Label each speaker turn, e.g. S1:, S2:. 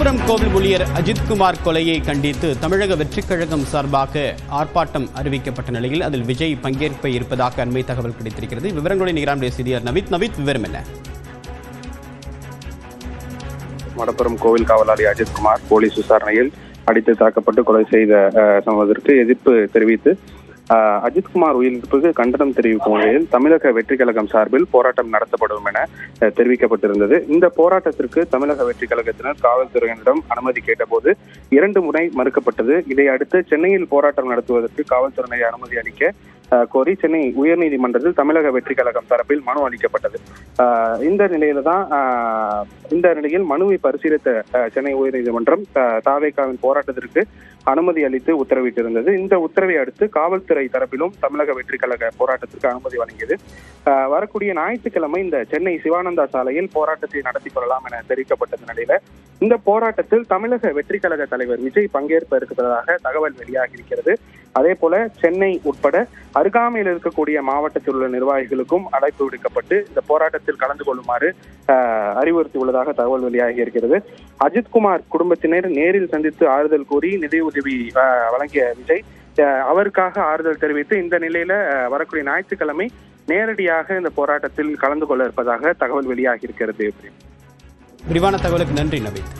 S1: மடப்புரம் கோவில் ஊழியர் அஜித்குமார் கொலையை கண்டித்து தமிழக வெற்றிக் கழகம் சார்பாக ஆர்ப்பாட்டம் அறிவிக்கப்பட்ட நிலையில் அதில் விஜய் பங்கேற்ப இருப்பதாக அண்மை தகவல் கிடைத்திருக்கிறது. விவரங்களுடைய நிகரானுடைய செய்தியாளர் நவீத் விவரம் என்ன?
S2: மடப்புரம் கோவில் காவலாளி அஜித்குமார் போலீஸ் விசாரணையில் அடித்து தாக்கப்பட்டு கொலை செய்த சம்பவத்திற்கு எதிர்ப்பு தெரிவித்து அஜித்குமார் உயிரிழப்புக்கு கண்டனம் தெரிவிக்கும் வகையில் தமிழக வெற்றிக் கழகம் சார்பில் போராட்டம் நடத்தப்படும் என தெரிவிக்கப்பட்டிருந்தது. இந்த போராட்டத்திற்கு தமிழக வெற்றிக் கழகத்தினர் காவல்துறையினரிடம் அனுமதி கேட்டபோது 2 முறை மறுக்கப்பட்டது. இதை அடுத்து சென்னையில் போராட்டம் நடத்துவதற்கு காவல்துறையினரை அனுமதி அளிக்க கோரி சென்னை உயர்நீதிமன்றத்தில் தமிழக வெற்றிக் கழகம் தரப்பில் மனு அளிக்கப்பட்டது. இந்த நிலையில் மனுவை பரிசீலித்த சென்னை உயர்நீதிமன்றம் தாவேகாவின் போராட்டத்திற்கு அனுமதி அளித்து உத்தரவிட்டிருந்தது. இந்த உத்தரவை அடுத்து காவல்துறை தரப்பிலும் தமிழக வெற்றிக் கழக போராட்டத்திற்கு அனுமதி வழங்கியது. வரக்கூடிய ஞாயிற்றுக்கிழமை இந்த சென்னை சிவானந்தா சாலையில் போராட்டத்தை நடத்தி கொள்ளலாம் என தெரிவிக்கப்பட்ட நிலையில இந்த போராட்டத்தில் தமிழக வெற்றிக் கழக தலைவர் விஜய் பங்கேற்ப இருக்கிறதாக தகவல் வெளியாகி இருக்கிறது. அதே போல சென்னை உட்பட அருகாமையில் இருக்கக்கூடிய மாவட்டத்தில் உள்ள நிர்வாகிகளுக்கும் அழைப்பு விடுக்கப்பட்டு இந்த போராட்டத்தில் கலந்து கொள்ளுமாறு அறிவுறுத்தியுள்ளதாக தகவல் வெளியாகி இருக்கிறது. அஜித்குமார் குடும்பத்தினர் நேரில் சந்தித்து ஆறுதல் கூறி நிதியுதவி வழங்கிய விஜய் அவருக்காக ஆறுதல் தெரிவித்து இந்த நிலையில வரக்கூடிய ஞாயிற்றுக்கிழமை நேரடியாக இந்த போராட்டத்தில் கலந்து கொள்ள இருப்பதாக தகவல் வெளியாகி இருக்கிறது.
S1: விரிவான தகவலுக்கு நன்றி நவீத்.